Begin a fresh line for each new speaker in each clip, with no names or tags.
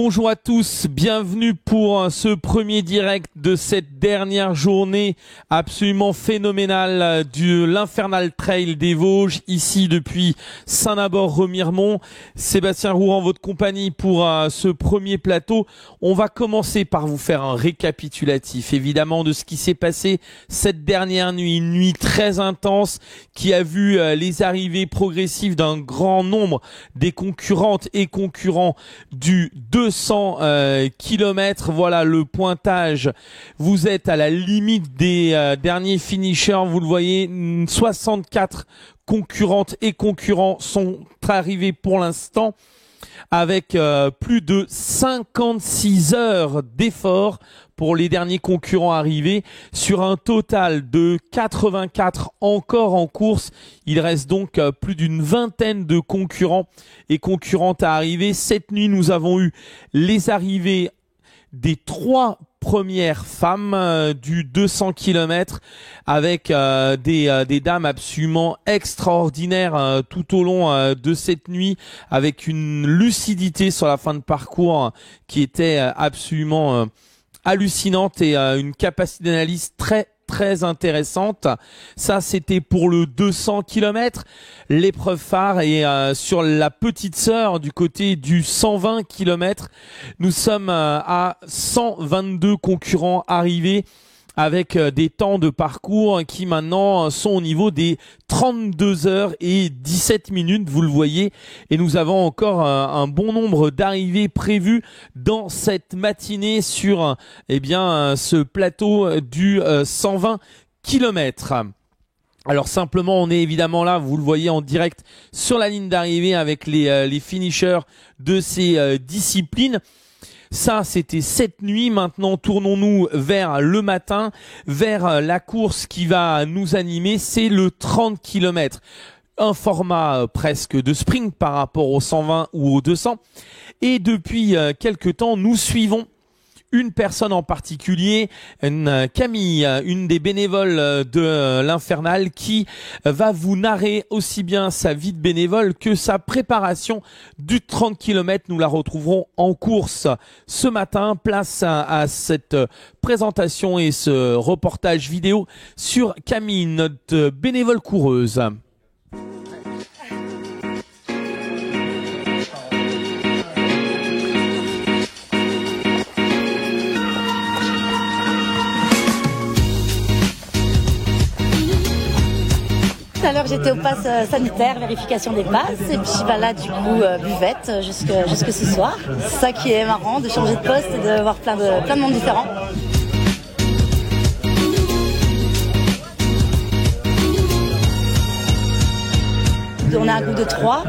Bonjour à tous, bienvenue pour ce premier direct de cette dernière journée absolument phénoménale de l'Infernal Trail des Vosges, ici depuis Saint-Nabor-Remiremont. Sébastien Roux en votre compagnie pour ce premier plateau. On va commencer par vous faire un récapitulatif évidemment de ce qui s'est passé cette dernière nuit, une nuit très intense qui a vu les arrivées progressives d'un grand nombre des concurrentes et concurrents du 200 km. Voilà le pointage. Vous êtes à la limite des derniers finishers. Vous le voyez, 64 concurrentes et concurrents sont arrivés pour l'instant avec plus de 56 heures d'effort pour les derniers concurrents arrivés sur un total de 84 encore en course. Il reste donc plus d'une vingtaine de concurrents et concurrentes à arriver. Cette nuit, nous avons eu les arrivées des 3 premières femmes du 200 km avec des dames absolument extraordinaires tout au long de cette nuit, avec une lucidité sur la fin de parcours qui était absolument hallucinante et une capacité d'analyse très intéressante. Ça, c'était pour le 200 km. L'épreuve phare et sur la petite sœur du côté du 120 km. Nous sommes à 122 concurrents arrivés avec des temps de parcours qui maintenant sont au niveau des 32 heures et 17 minutes, vous le voyez. Et nous avons encore un bon nombre d'arrivées prévues dans cette matinée sur ce plateau du 120 km. Alors simplement, on est évidemment là, vous le voyez en direct sur la ligne d'arrivée avec les finishers de ces disciplines. Ça, c'était cette nuit. Maintenant, tournons-nous vers le matin, vers la course qui va nous animer. C'est le 30 km. Un format presque de sprint par rapport au 120 ou au 200. Et depuis quelque temps, nous suivons une personne en particulier, Camille, une des bénévoles de l'Infernal, qui va vous narrer aussi bien sa vie de bénévole que sa préparation du 30 km. Nous la retrouverons en course ce matin. Place à cette présentation et ce reportage vidéo sur Camille, notre bénévole coureuse.
Tout à l'heure, j'étais au pass sanitaire, vérification des passes, et puis là, du coup, buvette jusque ce soir. C'est ça qui est marrant, de changer de poste et de voir plein de monde différents. On a un groupe de 3,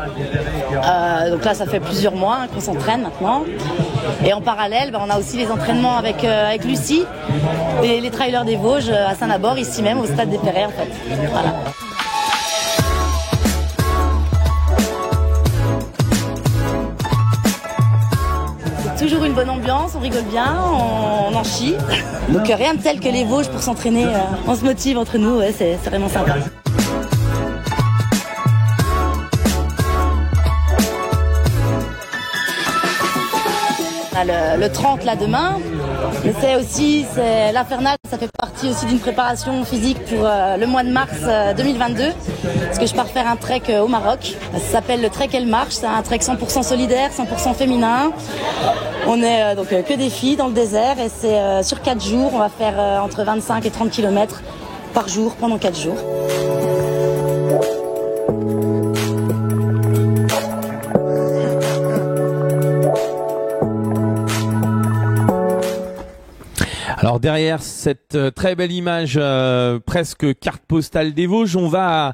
donc là ça fait plusieurs mois qu'on s'entraîne maintenant. Et en parallèle, on a aussi les entraînements avec Lucie, les trailers des Vosges à Saint-Nabor, ici même au stade des Perrets en fait. Voilà. Toujours une bonne ambiance, on rigole bien, on en chie. Donc rien de tel que les Vosges pour s'entraîner, on se motive entre nous, ouais, c'est vraiment sympa. On a le 30 là demain, mais c'est l'Infernal, ça fait partie aussi d'une préparation physique pour le mois de mars 2022, parce que je pars faire un trek au Maroc. Ça s'appelle le Trek Elle Marche, c'est un trek 100% solidaire, 100% féminin. On est donc que des filles dans le désert et c'est sur 4 jours, on va faire entre 25 et 30 km par jour pendant 4 jours.
Alors derrière cette très belle image, presque carte postale des Vosges, on va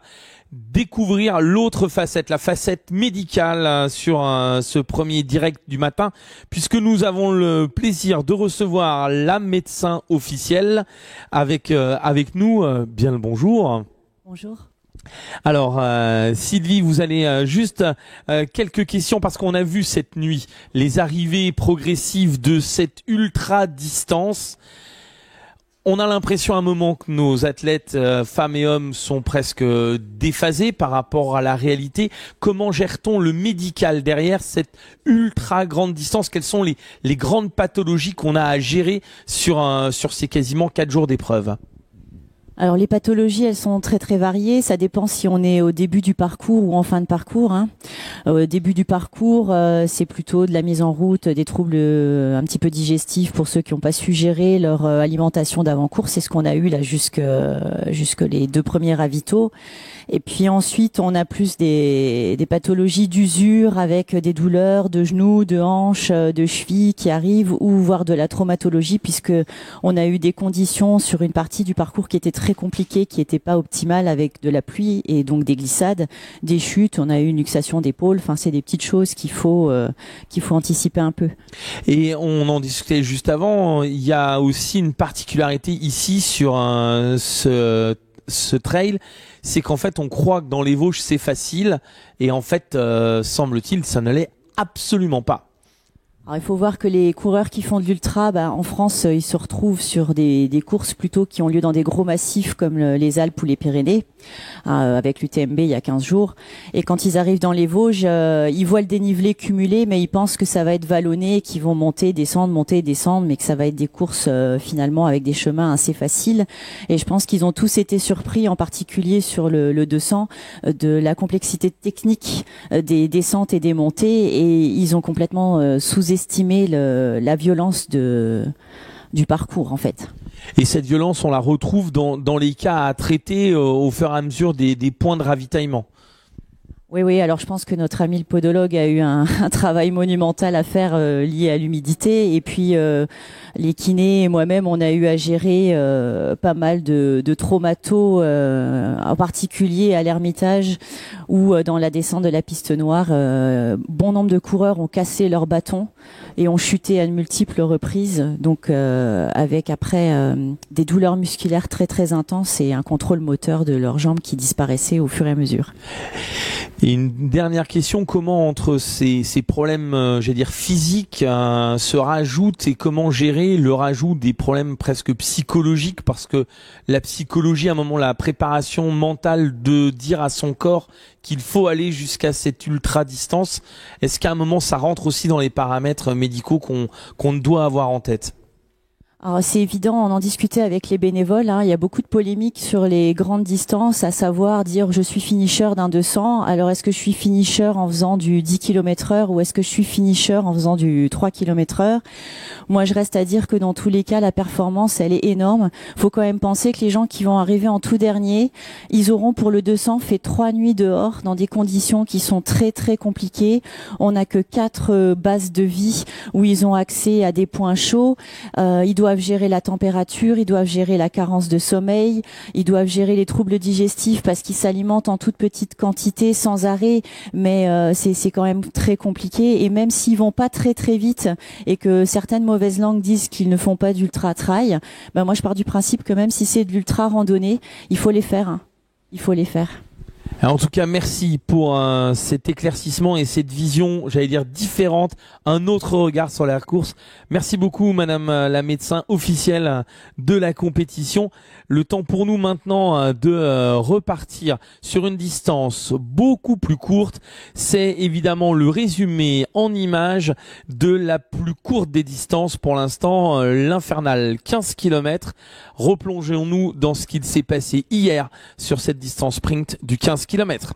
découvrir l'autre facette, la facette médicale sur ce premier direct du matin, puisque nous avons le plaisir de recevoir la médecin officielle avec nous. Bien le bonjour.
Bonjour.
Alors Sylvie, vous allez juste quelques questions parce qu'on a vu cette nuit les arrivées progressives de cette ultra distance. On a l'impression à un moment que nos athlètes, femmes et hommes, sont presque déphasés par rapport à la réalité. Comment gère-t-on le médical derrière cette ultra grande distance? Quelles sont les grandes pathologies qu'on a à gérer sur ces quasiment 4 jours d'épreuve?
Alors les pathologies, elles sont très très variées. Ça dépend si on est au début du parcours ou en fin de parcours. Au début du parcours, c'est plutôt de la mise en route, des troubles un petit peu digestifs pour ceux qui n'ont pas su gérer leur alimentation d'avant-course. C'est ce qu'on a eu là jusque les 2 premiers ravitaux. Et puis ensuite, on a plus des pathologies d'usure avec des douleurs de genoux, de hanches, de chevilles qui arrivent, ou voire de la traumatologie, puisque on a eu des conditions sur une partie du parcours qui étaient très compliquées, qui n'étaient pas optimales, avec de la pluie et donc des glissades, des chutes. On a eu une luxation d'épaule. Enfin, c'est des petites choses qu'il faut anticiper un peu.
Et on en discutait juste avant. Il y a aussi une particularité ici sur ce trail, c'est qu'en fait on croit que dans les Vosges c'est facile, et en fait semble-t-il ça ne l'est absolument pas.
Alors, il faut voir que les coureurs qui font de l'ultra, en France, ils se retrouvent sur des courses plutôt qui ont lieu dans des gros massifs comme les Alpes ou les Pyrénées, avec l'UTMB il y a 15 jours. Et quand ils arrivent dans les Vosges, ils voient le dénivelé cumulé, mais ils pensent que ça va être vallonné, qu'ils vont monter, descendre, mais que ça va être des courses finalement avec des chemins assez faciles. Et je pense qu'ils ont tous été surpris, en particulier sur le 200, de la complexité technique des descentes et des montées, et ils ont complètement sous-estimé la violence du parcours en fait.
Et cette violence, on la retrouve dans les cas à traiter au fur et à mesure des points de ravitaillement.
Oui, alors je pense que notre ami le podologue a eu un travail monumental à faire lié à l'humidité, et puis les kinés et moi-même, on a eu à gérer pas mal de traumatos, en particulier à l'Ermitage ou dans la descente de la piste noire. Bon nombre de coureurs ont cassé leur bâton et ont chuté à de multiples reprises, donc avec après des douleurs musculaires très très intenses et un contrôle moteur de leurs jambes qui disparaissait au fur et à mesure.
Et une dernière question, comment entre ces problèmes, physiques, se rajoutent, et comment gérer le rajout des problèmes presque psychologiques, parce que la psychologie, à un moment, la préparation mentale de dire à son corps qu'il faut aller jusqu'à cette ultra distance, est-ce qu'à un moment ça rentre aussi dans les paramètres médicaux qu'on doit avoir en tête?
Alors c'est évident, on en discutait avec les bénévoles, il y a beaucoup de polémiques sur les grandes distances, à savoir dire je suis finisher d'un 200, alors est-ce que je suis finisher en faisant du 10 km/h ou est-ce que je suis finisher en faisant du 3 km/h? Moi je reste à dire que dans tous les cas la performance elle est énorme. Faut quand même penser que les gens qui vont arriver en tout dernier, ils auront pour le 200 fait 3 nuits dehors dans des conditions qui sont très très compliquées. On n'a que 4 bases de vie où ils ont accès à des points chauds, ils doivent gérer la température, ils doivent gérer la carence de sommeil, ils doivent gérer les troubles digestifs parce qu'ils s'alimentent en toute petite quantité sans arrêt, mais c'est quand même très compliqué. Et même s'ils vont pas très très vite et que certaines mauvaises langues disent qu'ils ne font pas d'ultra trail, moi je pars du principe que même si c'est de l'ultra randonnée, il faut les faire. Il faut les faire.
Alors, en tout cas, merci pour cet éclaircissement et cette vision, différente, un autre regard sur la course. Merci beaucoup, Madame la médecin officielle de la compétition. Le temps pour nous maintenant de repartir sur une distance beaucoup plus courte. C'est évidemment le résumé en images de la plus courte des distances pour l'instant, l'Infernal 15 km. Replongeons-nous dans ce qu'il s'est passé hier sur cette distance sprint du 15 km.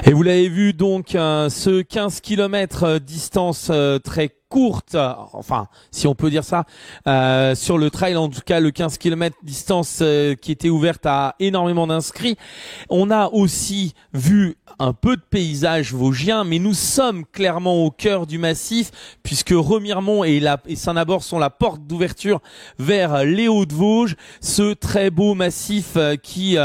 Et vous l'avez vu donc, ce 15 km distance très courte, enfin si on peut dire ça, sur le trail, en tout cas le 15 km distance qui était ouverte à énormément d'inscrits. On a aussi vu un peu de paysage vosgien, mais nous sommes clairement au cœur du massif, puisque Remiremont et Saint-Nabord sont la porte d'ouverture vers les Hauts-de-Vosges, ce très beau massif qui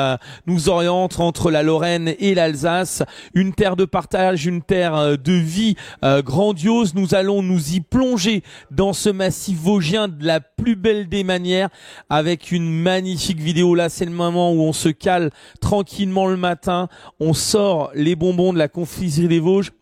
nous oriente entre la Lorraine et l'Alsace, une terre de partage, une terre de vie grandiose. Nous allons nous y plonger dans ce massif vosgien de la plus belle des manières, avec une magnifique vidéo. Là, c'est le moment où on se cale tranquillement le matin, on sort les bonbons de la confiserie des Vosges.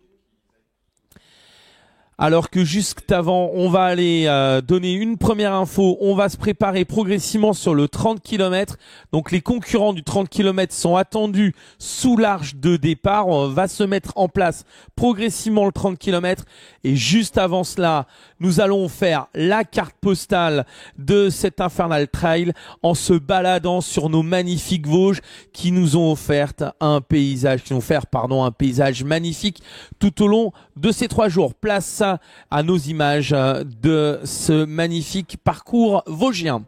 Alors que juste avant, on va aller donner une première info. On va se préparer progressivement sur le 30 km. Donc les concurrents du 30 km sont attendus sous l'arche de départ. On va se mettre en place progressivement le 30 km. Et juste avant cela, nous allons faire la carte postale de cet Infernal Trail en se baladant sur nos magnifiques Vosges qui nous ont offert un paysage, un paysage magnifique tout au long de ces 3 jours. Place à nos images de ce magnifique parcours vosgien.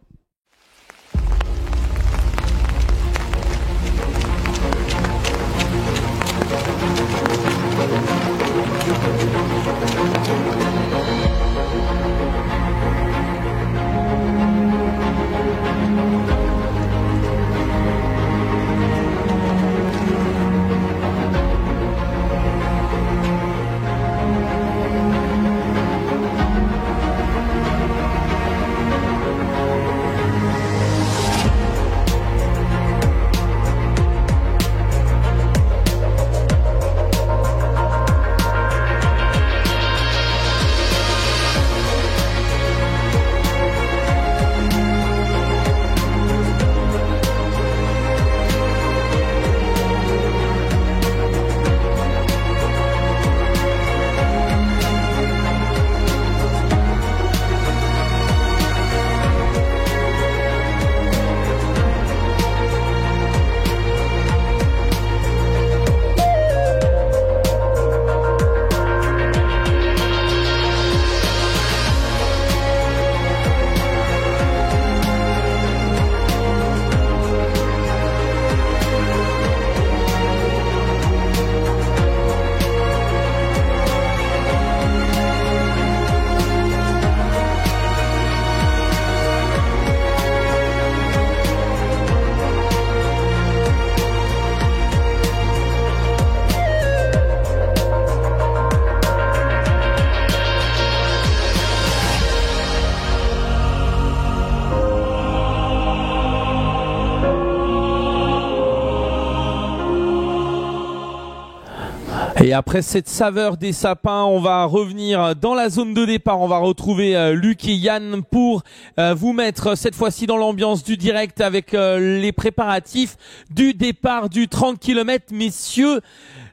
Et après cette saveur des sapins, on va revenir dans la zone de départ. On va retrouver Luc et Yann pour vous mettre cette fois-ci dans l'ambiance du direct avec les préparatifs du départ du 30 km. Messieurs,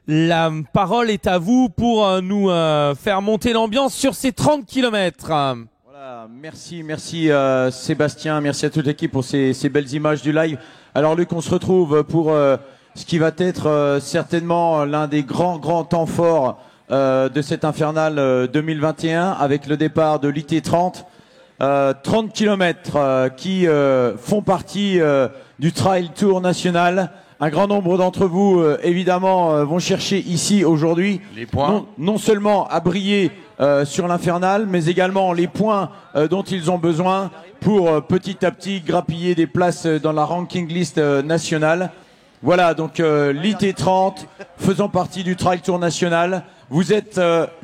la parole est à vous pour nous faire monter l'ambiance sur ces 30 km.
Voilà, merci Sébastien, merci à toute l'équipe pour ces belles images du live. Alors Luc, on se retrouve pour ce qui va être certainement l'un des grands temps forts de cet Infernal 2021 avec le départ de l'IT30. 30 km qui font partie du Trail Tour national. Un grand nombre d'entre vous, évidemment, vont chercher ici aujourd'hui
les points.
Non seulement à briller sur l'Infernal, mais également les points dont ils ont besoin pour petit à petit grappiller des places dans la ranking list nationale. Voilà, donc l'IT30 faisant partie du Trail Tour national. Vous êtes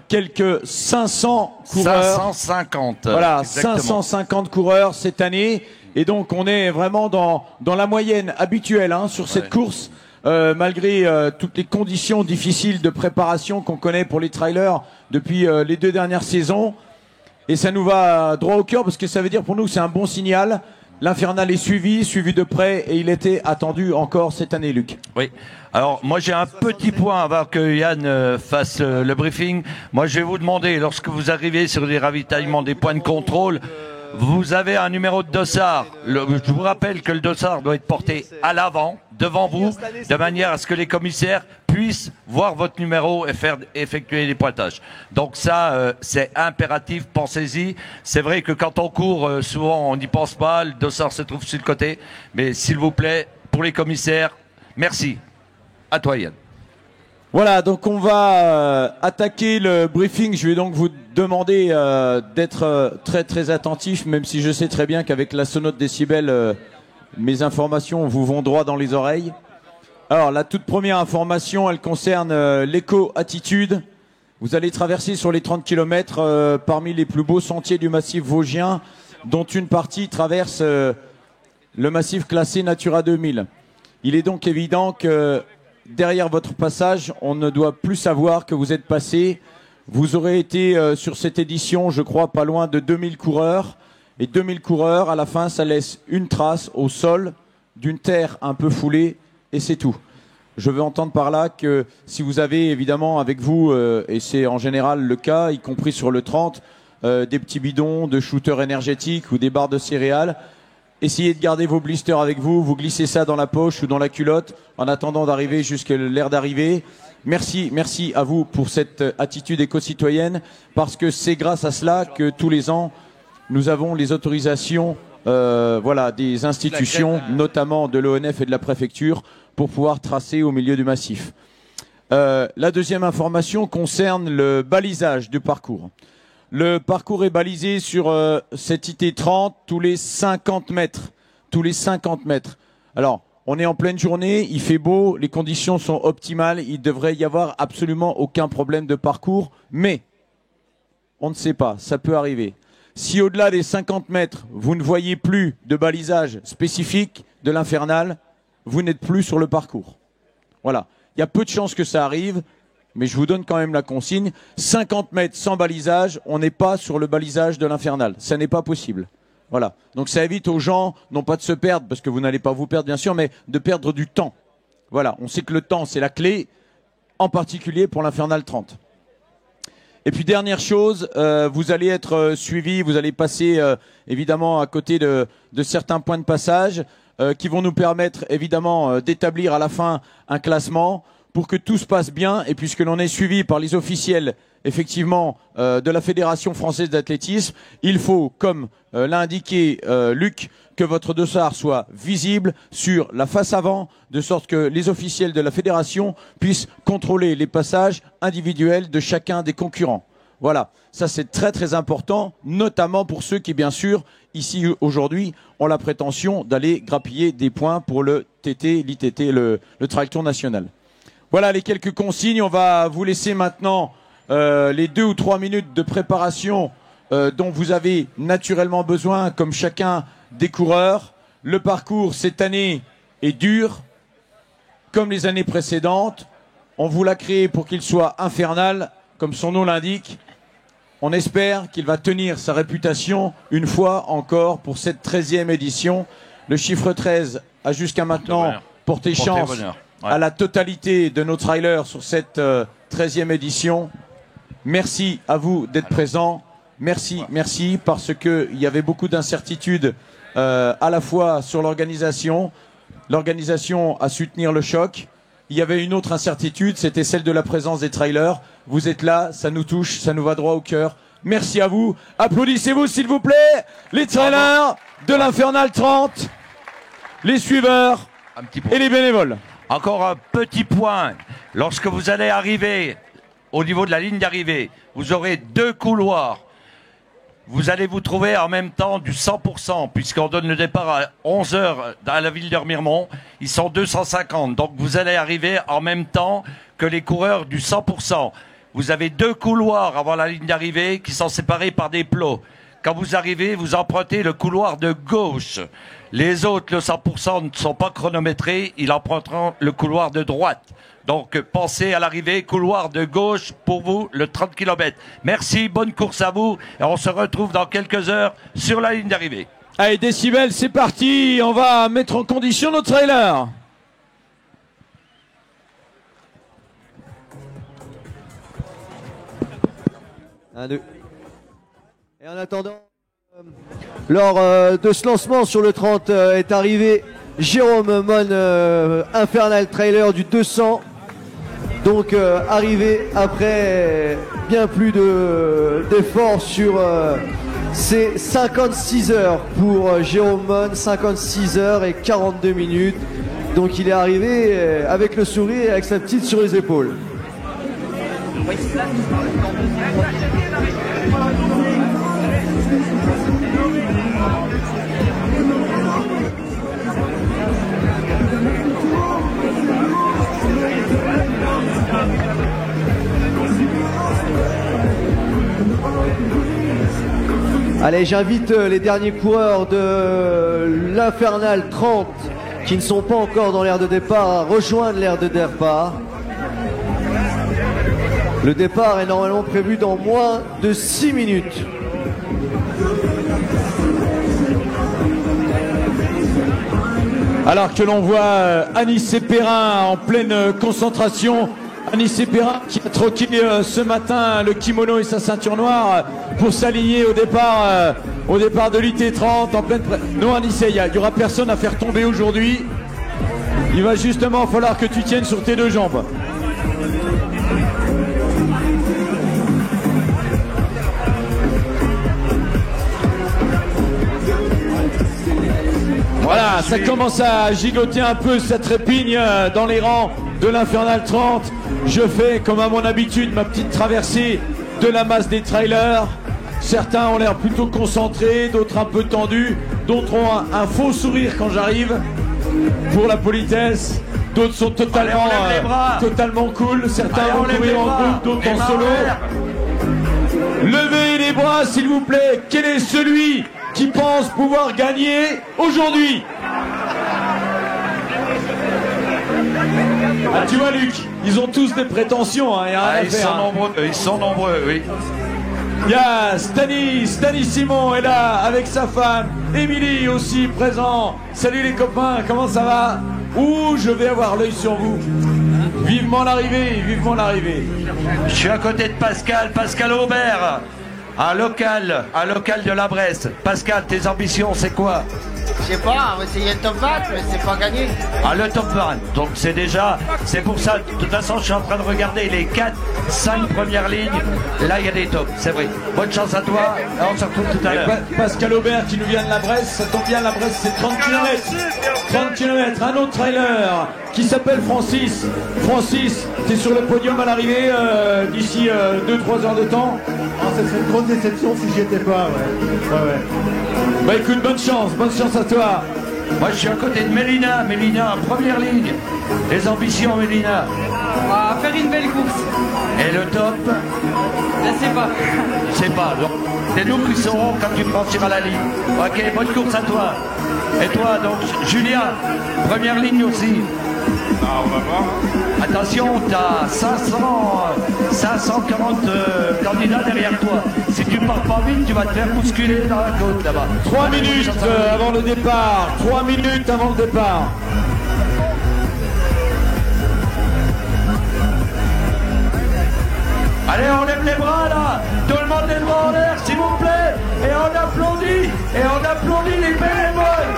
quelques 500 coureurs.
550.
Voilà,
exactement.
550 coureurs cette année. Et donc on est vraiment dans la moyenne habituelle sur cette course, malgré toutes les conditions difficiles de préparation qu'on connaît pour les trailers depuis les 2 dernières saisons. Et ça nous va droit au cœur parce que ça veut dire pour nous que c'est un bon signal. L'Infernal est suivi de près et il était attendu encore cette année, Luc.
Oui. Alors, moi, j'ai un petit point avant que Yann fasse le briefing. Moi, je vais vous demander, lorsque vous arrivez sur les ravitaillements des points de contrôle, vous avez un numéro de dossard. Je vous rappelle que le dossard doit être porté à l'avant, devant vous, de manière à ce que les commissaires puissent voir votre numéro et faire effectuer les pointages. Donc ça, c'est impératif, pensez-y. C'est vrai que quand on court, souvent on n'y pense pas, le dossard se trouve sur le côté, mais s'il vous plaît, pour les commissaires, merci. À toi Yann.
Voilà, donc on va attaquer le briefing. Je vais donc vous demander d'être très très attentif, même si je sais très bien qu'avec la sonote décibel, mes informations vous vont droit dans les oreilles. Alors la toute première information, elle concerne l'éco-attitude. Vous allez traverser sur les 30 km parmi les plus beaux sentiers du massif vosgien, dont une partie traverse le massif classé Natura 2000. Il est donc évident que derrière votre passage, on ne doit plus savoir que vous êtes passé. Vous aurez été sur cette édition, je crois, pas loin de 2000 coureurs. Et 2000 coureurs, à la fin, ça laisse une trace au sol d'une terre un peu foulée, et c'est tout. Je veux entendre par là que si vous avez évidemment avec vous, et c'est en général le cas, y compris sur le 30, des petits bidons de shooters énergétiques ou des barres de céréales, essayez de garder vos blisters avec vous, vous glissez ça dans la poche ou dans la culotte en attendant d'arriver jusqu'à l'aire d'arrivée. Merci, merci à vous pour cette attitude éco-citoyenne, parce que c'est grâce à cela que tous les ans, nous avons les autorisations voilà, des institutions, notamment de l'ONF et de la préfecture, pour pouvoir tracer au milieu du massif. La deuxième information concerne le balisage du parcours. Le parcours est balisé sur cet IT30 tous les 50 mètres. Tous les 50 mètres. Alors, on est en pleine journée, il fait beau, les conditions sont optimales, il devrait y avoir absolument aucun problème de parcours, mais on ne sait pas, ça peut arriver. Si au-delà des 50 mètres, vous ne voyez plus de balisage spécifique de l'infernal, vous n'êtes plus sur le parcours. Voilà. Il y a peu de chances que ça arrive, mais je vous donne quand même la consigne. 50 mètres sans balisage, on n'est pas sur le balisage de l'infernal. Ça n'est pas possible. Voilà. Donc ça évite aux gens, non pas de se perdre, parce que vous n'allez pas vous perdre bien sûr, mais de perdre du temps. Voilà. On sait que le temps, c'est la clé, en particulier pour l'infernal 30. Et puis dernière chose, vous allez être suivi, vous allez passer évidemment à côté de certains points de passage qui vont nous permettre évidemment d'établir à la fin un classement pour que tout se passe bien, et puisque l'on est suivi par les officiels effectivement de la Fédération française d'athlétisme, il faut, comme l'a indiqué Luc, que votre dossard soit visible sur la face avant, de sorte que les officiels de la fédération puissent contrôler les passages individuels de chacun des concurrents. Voilà, ça c'est très très important, notamment pour ceux qui bien sûr, ici aujourd'hui, ont la prétention d'aller grappiller des points pour le TT, l'ITT, le Triathlon national. Voilà les quelques consignes, on va vous laisser maintenant les 2 ou 3 minutes de préparation dont vous avez naturellement besoin, comme chacun des coureurs. Le parcours cette année est dur, comme les années précédentes. On vous l'a créé pour qu'il soit infernal, comme son nom l'indique. On espère qu'il va tenir sa réputation une fois encore pour cette 13e édition. Le chiffre 13 a jusqu'à maintenant porté chance à la totalité de nos trailers sur cette 13e édition. Merci à vous d'être présents. Merci, merci, parce qu'il y avait beaucoup d'incertitudes à la fois sur l'organisation à su tenir le choc. Il y avait une autre incertitude, c'était celle de la présence des trailers. Vous êtes là, ça nous touche, ça nous va droit au cœur. Merci à vous. Applaudissez-vous s'il vous plaît, les trailers de l'Infernal 30, les suiveurs et les bénévoles.
Encore un petit point. Lorsque vous allez arriver au niveau de la ligne d'arrivée, vous aurez 2 couloirs. Vous allez vous trouver en même temps du 100%, puisqu'on donne le départ à 11 h à la ville de Remiremont. Ils sont 250. Donc vous allez arriver en même temps que les coureurs du 100%. Vous avez 2 couloirs avant la ligne d'arrivée qui sont séparés par des plots. Quand vous arrivez, vous empruntez le couloir de gauche. Les autres, le 100%, ne sont pas chronométrés. Ils emprunteront le couloir de droite. Donc, pensez à l'arrivée, couloir de gauche pour vous, le 30 km. Merci, bonne course à vous. Et on se retrouve dans quelques heures sur la ligne d'arrivée.
Allez, décibel, c'est parti. On va mettre en condition nos trailers.
Un, deux. Et en attendant, lors de ce lancement sur le 30 est arrivé Jérôme Mon, Infernal Trailer du 200. Donc arrivé après bien plus d'efforts sur ces 56 heures pour Jérôme Mon, 56 heures et 42 minutes. Donc il est arrivé avec le sourire et avec sa petite sur les épaules. Allez, j'invite les derniers coureurs de l'Infernal 30 qui ne sont pas encore dans l'aire de départ à rejoindre l'aire de départ. Le départ est normalement prévu dans moins de 6 minutes.
Alors que l'on voit Anissé Perrin en pleine concentration. Anissé Perrin qui a troqué ce matin le kimono et sa ceinture noire pour s'aligner au départ de l'IT30 en pleine... Non Anissé, il n'y aura personne à faire tomber aujourd'hui. Il va justement falloir que tu tiennes sur tes deux jambes. Voilà, ça commence à gigoter un peu cette trépigne dans les rangs de l'Infernal 30. Je fais, comme à mon habitude, ma petite traversée de la masse des trailers. Certains ont l'air plutôt concentrés, d'autres un peu tendus, d'autres ont un faux sourire quand j'arrive, pour la politesse. D'autres sont totalement, totalement cool. Certains vont courir en groupe, d'autres en solo. Levez les bras, s'il vous plaît. Quel est celui qui pense pouvoir gagner aujourd'hui? Ah, tu vois Luc, ils ont tous des prétentions, hein, y a rien à faire,
ils sont nombreux, oui.
Il y a Stani Simon est là avec sa femme, Émilie aussi présent. Salut les copains, comment ça va? Ouh, je vais avoir l'œil sur vous. Vivement l'arrivée, vivement l'arrivée.
Je suis à côté de Pascal Aubert, un local de la Bresse. Pascal, tes ambitions, c'est quoi?
Je sais pas, on va essayer le top 20, mais c'est pas gagné.
Ah, le top 20, donc c'est pour ça, de toute façon, je suis en train de regarder les 4-5 premières lignes. Là, il y a des tops, c'est vrai. Bonne chance à toi, on se retrouve tout à l'heure.
Pascal Aubert qui nous vient de la Bresse, ça tombe bien, la Bresse c'est 30 km. 30 km, un autre trailer qui s'appelle Francis. Francis, t'es sur le podium à l'arrivée d'ici 2-3 heures de temps.
Ah, ça serait une grosse déception si j'y étais pas, ouais.
Bah écoute, bonne chance à toi.
Moi je suis à côté de Mélina, première ligne. Les ambitions Mélina.
On va faire une belle course.
Et le top?
Je sais pas.
Je sais pas, donc c'est nous qui saurons quand tu franchiras la ligne. Ok, bonne course à toi. Et toi donc, Julien, première ligne aussi.
Ah, on va voir.
Attention, t'as 540 candidats derrière toi. Si tu pars pas vite, tu vas te faire bousculer dans la côte là-bas.
3 minutes avant le départ. 3 minutes avant le départ.
Allez, on lève les bras là. Tout le monde les bras en l'air, s'il vous plaît. Et on applaudit les bénévoles.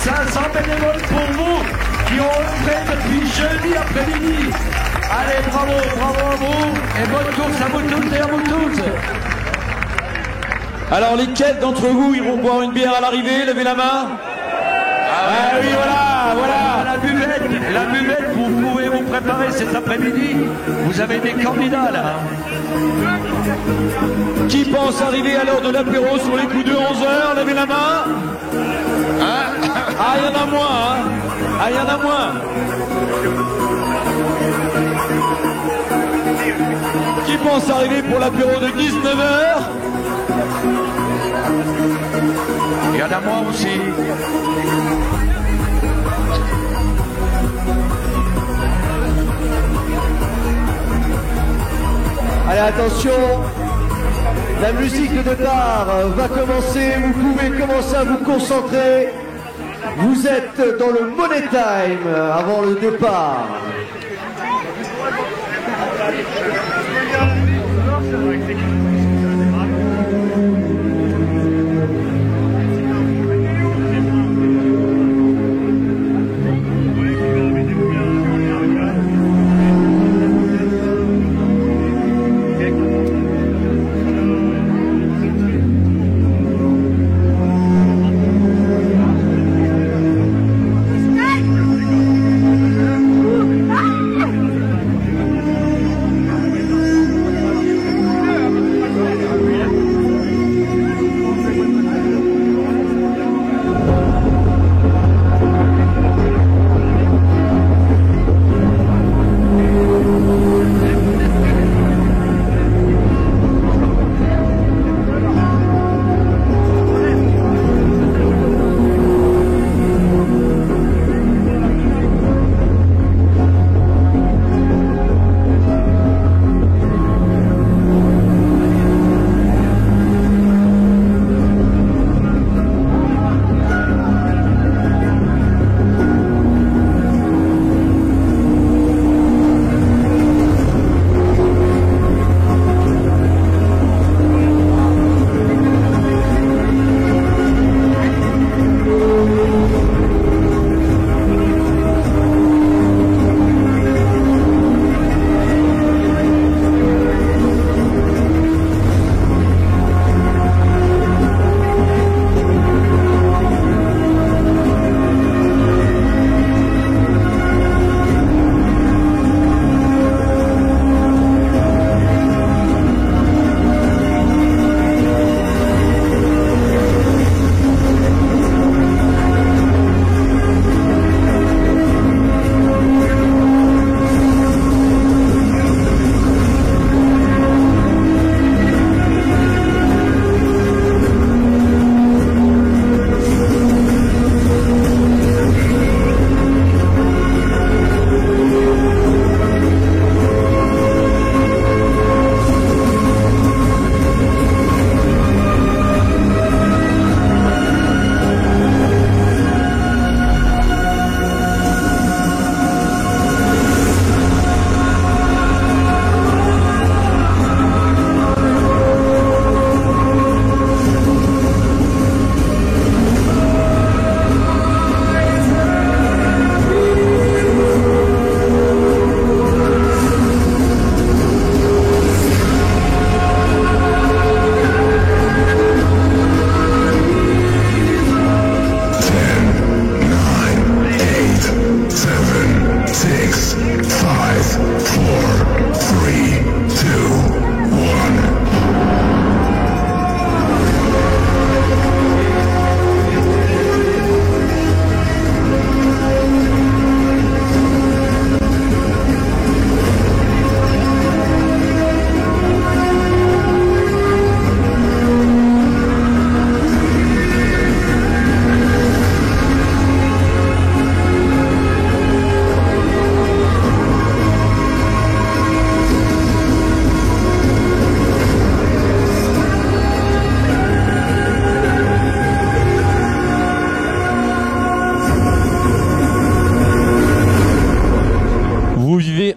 500 bénévoles pour vous qui ont œuvré depuis jeudi après-midi. Allez, bravo à vous. Et bonne course à vous toutes et à vous tous.
Alors, lesquels d'entre vous iront boire une bière à l'arrivée? Levez la main. Ah oui, voilà.
La buvette, vous pouvez vous préparer cet après-midi. Vous avez des candidats là.
Qui pense arriver à l'heure de l'apéro sur les coups de 11h? Levez la main. Ah, il y en a moins, il y en a moins. Qui pense arriver pour l'apéro de 19h?
Il y en a moins aussi.
Allez, attention, la musique de départ va commencer, vous pouvez commencer à vous concentrer. Vous êtes dans le Money Time avant le départ.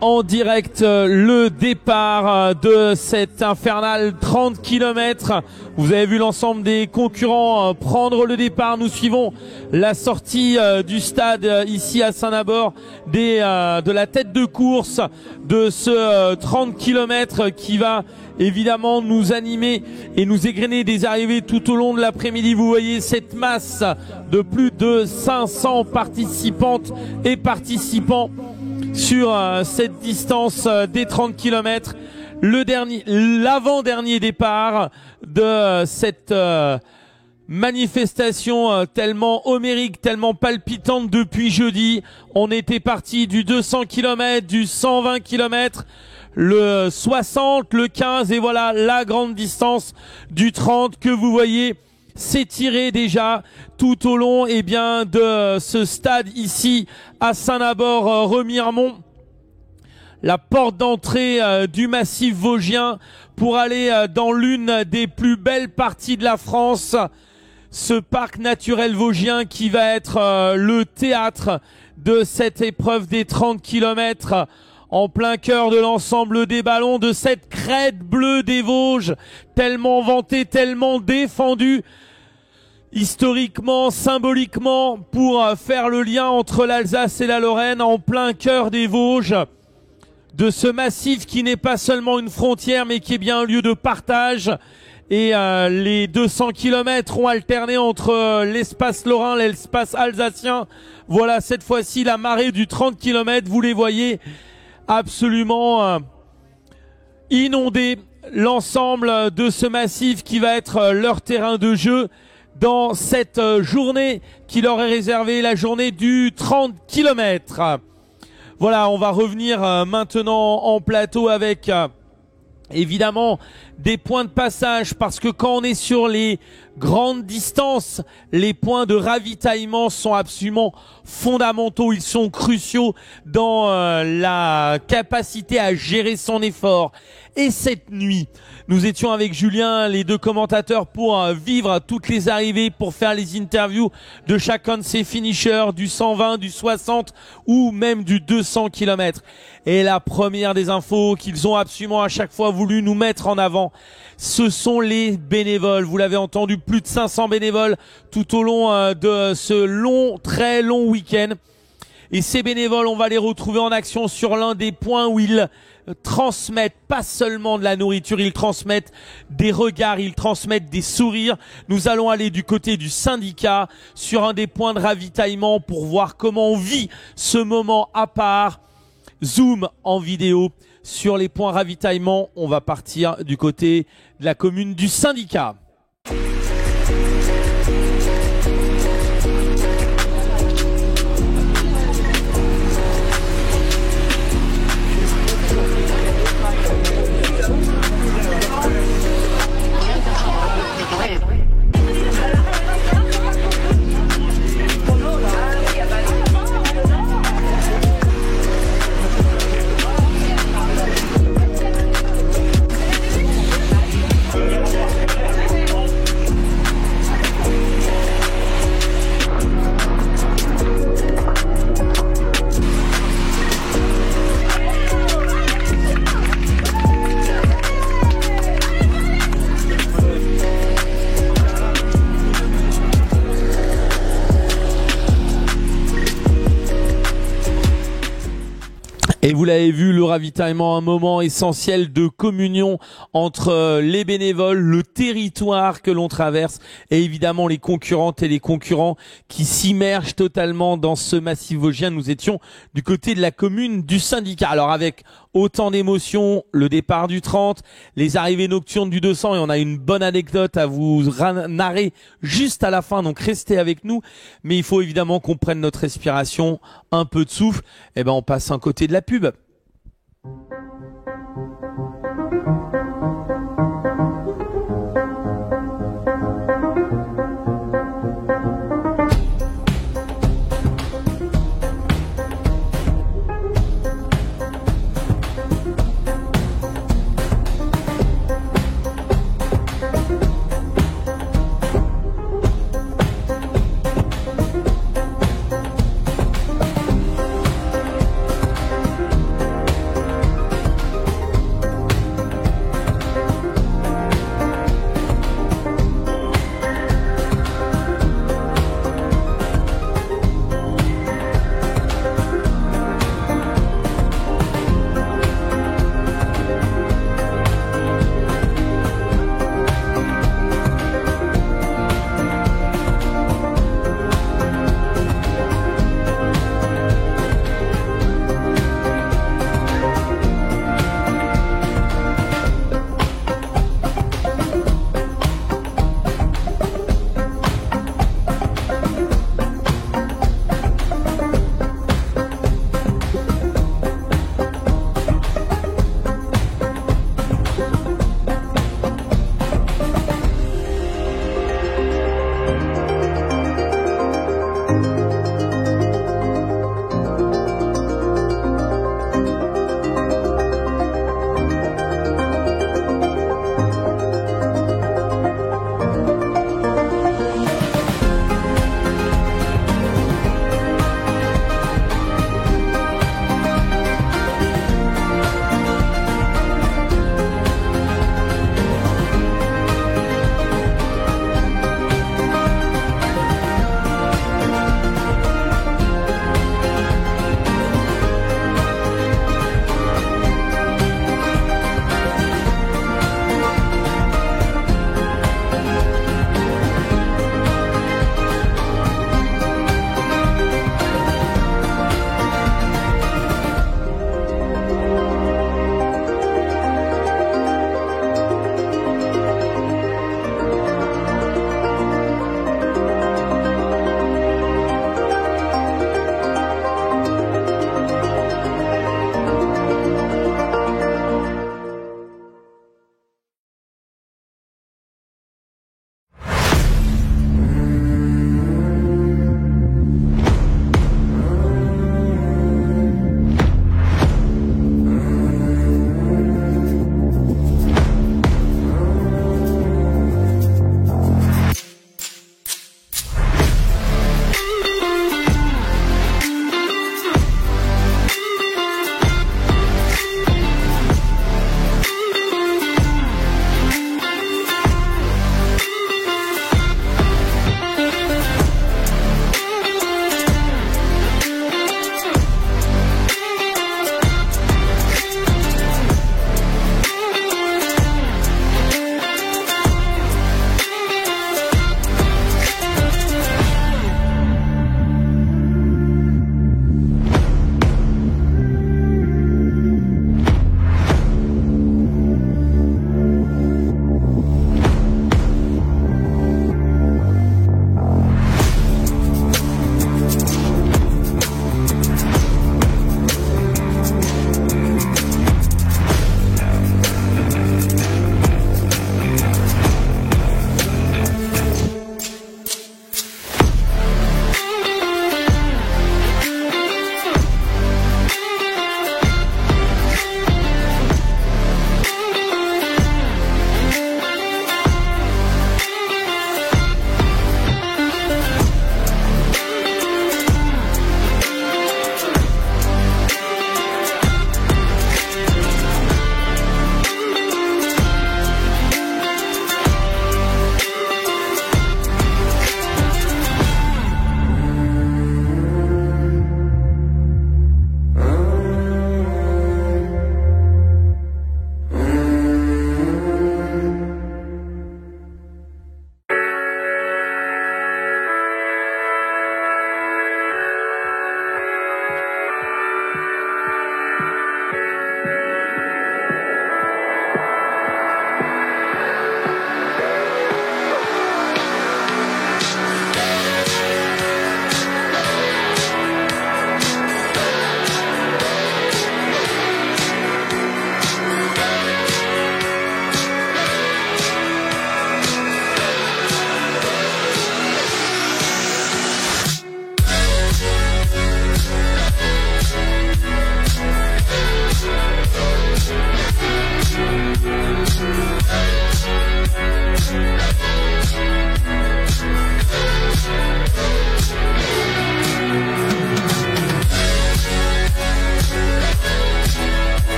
en direct le départ de cet infernal 30 km. Vous avez vu l'ensemble des concurrents prendre le départ. Nous suivons la sortie du stade ici à Saint-Nabord de la tête de course de ce 30 km qui va évidemment nous animer et nous égrener des arrivées tout au long de l'après-midi. Vous voyez cette masse de plus de 500 participantes et participants sur cette distance des 30 km. L'avant-dernier départ de cette manifestation tellement homérique, tellement palpitante depuis jeudi. On était parti du 200 km, du 120 km, le 60, le 15 et voilà la grande distance du 30 que vous voyez s'étirer déjà tout au long de ce stade ici à Saint-Nabord Remiremont. La porte d'entrée du massif vosgien pour aller dans l'une des plus belles parties de la France, ce parc naturel vosgien qui va être le théâtre de cette épreuve des 30 km en plein cœur de l'ensemble des ballons, de cette crête bleue des Vosges, tellement vantée, tellement défendue, historiquement, symboliquement, pour faire le lien entre l'Alsace et la Lorraine, en plein cœur des Vosges, de ce massif qui n'est pas seulement une frontière, mais qui est bien un lieu de partage. Et les 200 km ont alterné entre l'espace lorrain, l'espace alsacien. Voilà cette fois-ci la marée du 30 km, vous les voyez, absolument inonder l'ensemble de ce massif qui va être leur terrain de jeu dans cette journée qui leur est réservée, la journée du 30 km. Voilà, on va revenir maintenant en plateau avec évidemment des points de passage, parce que quand on est sur les grandes distances, les points de ravitaillement sont absolument fondamentaux, ils sont cruciaux dans la capacité à gérer son effort. Et cette nuit, nous étions avec Julien, les deux commentateurs, pour vivre toutes les arrivées, pour faire les interviews de chacun de ces finishers, du 120, du 60 ou même du 200 km. Et la première des infos qu'ils ont absolument à chaque fois voulu nous mettre en avant, ce sont les bénévoles. Vous l'avez entendu, plus de 500 bénévoles tout au long de ce long, très long week-end. Et ces bénévoles, on va les retrouver en action sur l'un des points où ils transmettent pas seulement de la nourriture, ils transmettent des regards, ils transmettent des sourires. Nous allons aller du côté du syndicat sur un des points de ravitaillement pour voir comment on vit ce moment à part. Zoom en vidéo sur les points ravitaillement. On va partir du côté de la commune du syndicat. Et vous l'avez vu, le ravitaillement, un moment essentiel de communion entre les bénévoles, le territoire que l'on traverse et évidemment les concurrentes et les concurrents qui s'immergent totalement dans ce massif vosgien. Nous étions du côté de la commune du syndicat. Alors avec autant d'émotions, le départ du 30, les arrivées nocturnes du 200, et on a une bonne anecdote à vous narrer juste à la fin, donc restez avec nous. Mais il faut évidemment qu'on prenne notre respiration, un peu de souffle. Et ben on passe un côté de la pub.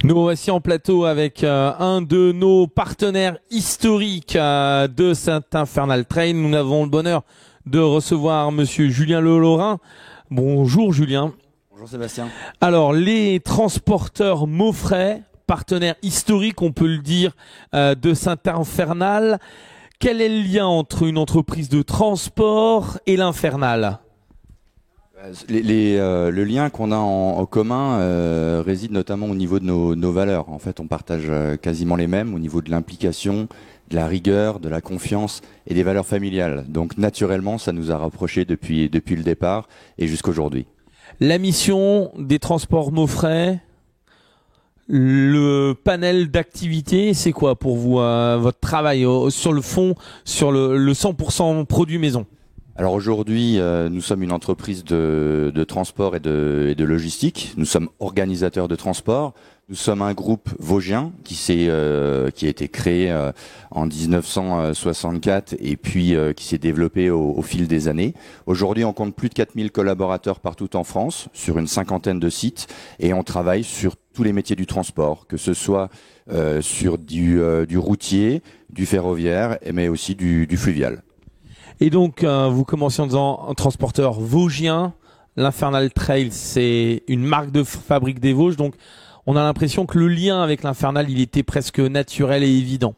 Nous voici en plateau avec un de nos partenaires historiques de cet Infernal Trail. Nous avons le bonheur de recevoir monsieur Julien Lelaurin. Bonjour Julien.
Bonjour Sébastien.
Alors, les transporteurs Maufrais, partenaires historiques, on peut le dire, de Saint-Infernal. Quel est le lien entre une entreprise de transport et l'Infernal ?
Le lien qu'on a en commun réside notamment au niveau de nos valeurs. En fait, on partage quasiment les mêmes au niveau de l'implication, de la rigueur, de la confiance et des valeurs familiales. Donc naturellement, ça nous a rapprochés depuis le départ et jusqu'aujourd'hui. La mission des transports Maufrais,
le panel d'activités, c'est quoi pour vous, votre travail sur le fond, sur le 100% produit maison ?
Alors aujourd'hui, nous sommes une entreprise de transport et de logistique. Nous sommes organisateurs de transport. Nous sommes un groupe vosgien qui a été créé en 1964 et puis qui s'est développé au fil des années. Aujourd'hui, on compte plus de 4000 collaborateurs partout en France, sur une 50aine de sites, et on travaille sur tous les métiers du transport, que ce soit sur du routier, du ferroviaire, mais aussi du fluvial.
Et donc, vous commencez en disant un transporteur vosgien. L'Infernal Trail, c'est une marque de fabrique des Vosges. Donc, on a l'impression que le lien avec l'Infernal, il était presque naturel et évident.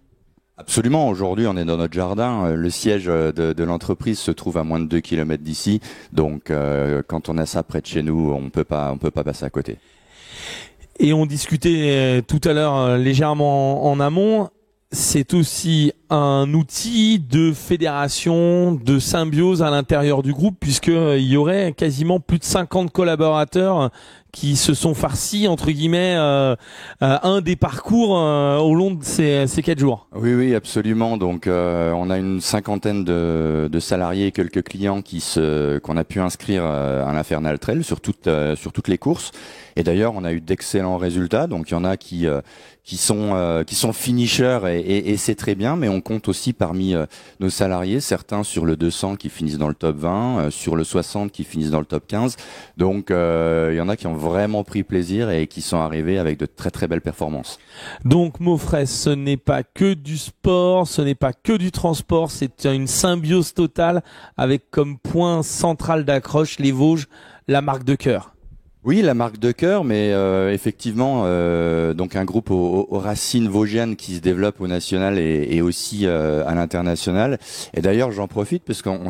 Absolument. Aujourd'hui, on est dans notre jardin. Le siège de l'entreprise se trouve à moins de 2 km d'ici. Donc, quand on a ça près de chez nous, on peut pas passer à côté.
Et on discutait tout à l'heure légèrement en amont. C'est aussi un outil de fédération, de symbiose à l'intérieur du groupe, puisqu'il y aurait quasiment plus de 50 collaborateurs qui se sont farcis, entre guillemets, un des parcours au long de ces 4 jours.
Oui, absolument. Donc, on a une 50aine de salariés et quelques clients qu'on a pu inscrire à l'Infernal Trail sur toutes les courses. Et d'ailleurs, on a eu d'excellents résultats. Donc, il y en a qui sont finishers et c'est très bien, mais on compte aussi parmi nos salariés certains sur le 200 qui finissent dans le top 20, sur le 60 qui finissent dans le top 15. Donc il y en a qui ont vraiment pris plaisir et qui sont arrivés avec de très très belles performances.
Donc Maufrais, ce n'est pas que du sport, ce n'est pas que du transport, c'est une symbiose totale avec comme point central d'accroche les Vosges, la marque de cœur.
Oui, la marque de cœur, mais effectivement, donc un groupe aux racines vosgiennes qui se développe au national et aussi à l'international. Et d'ailleurs, j'en profite parce qu'on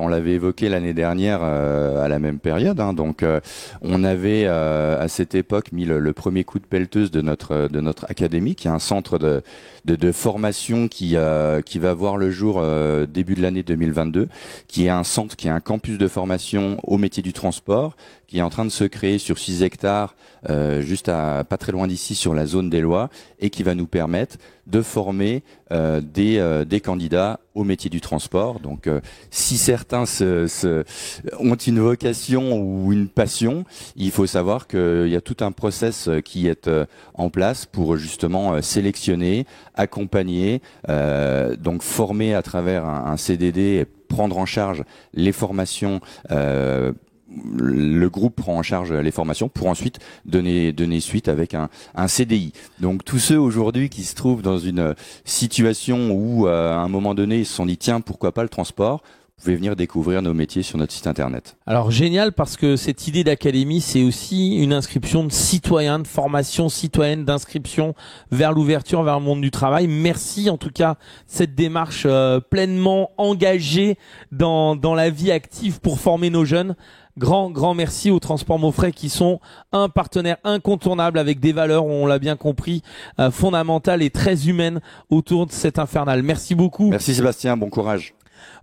l'avait évoqué l'année dernière à la même période. Hein, donc, on avait à cette époque mis le premier coup de pelleteuse de notre académie, qui est un centre de formation qui va voir le jour début de l'année 2022, qui est un campus de formation au métier du transport, qui est en train de se créer sur 6 hectares, juste pas très loin d'ici, sur la zone des Lois, et qui va nous permettre de former des candidats au métier du transport. Donc, si certains ont une vocation ou une passion, il faut savoir qu'il y a tout un process qui est en place pour justement sélectionner, accompagner, donc former à travers un CDD et prendre en charge les formations. Le groupe prend en charge les formations pour ensuite donner suite avec un CDI. Donc tous ceux aujourd'hui qui se trouvent dans une situation où à un moment donné ils se sont dit tiens, pourquoi pas le transport, vous pouvez venir découvrir nos métiers sur notre site internet.
Alors génial, parce que cette idée d'académie, c'est aussi une inscription de citoyens, de formation citoyenne, d'inscription vers l'ouverture vers le monde du travail. Merci en tout cas cette démarche pleinement engagée dans la vie active pour former nos jeunes. Grand merci aux Transports Maufrais qui sont un partenaire incontournable avec des valeurs, on l'a bien compris, fondamentales et très humaines autour de cet Infernal. Merci beaucoup.
Merci Sébastien, bon courage.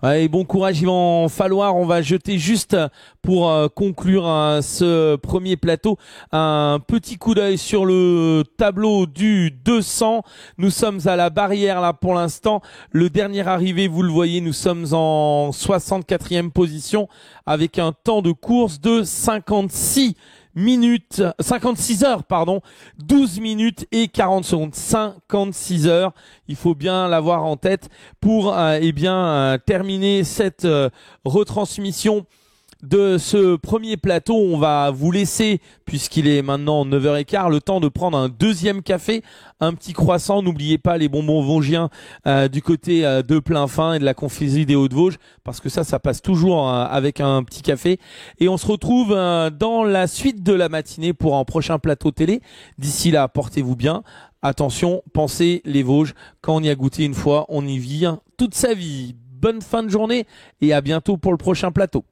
Ouais, bon courage, il va en falloir. On va jeter juste pour conclure ce premier plateau un petit coup d'œil sur le tableau du 200. Nous sommes à la barrière là pour l'instant. Le dernier arrivé, vous le voyez, nous sommes en 64e position avec un temps de course de 56 heures, 12 minutes et 40 secondes. 56 heures. Il faut bien l'avoir en tête pour terminer cette retransmission de ce premier plateau. On va vous laisser, puisqu'il est maintenant 9h15, le temps de prendre un deuxième café, un petit croissant. N'oubliez pas les bonbons vosgiens du côté de Plainfin et de la confiserie des Hauts-de-Vosges, parce que ça passe toujours avec un petit café. Et on se retrouve dans la suite de la matinée pour un prochain plateau télé. D'ici là, portez-vous bien. Attention, pensez les Vosges. Quand on y a goûté une fois, on y vit toute sa vie. Bonne fin de journée et à bientôt pour le prochain plateau.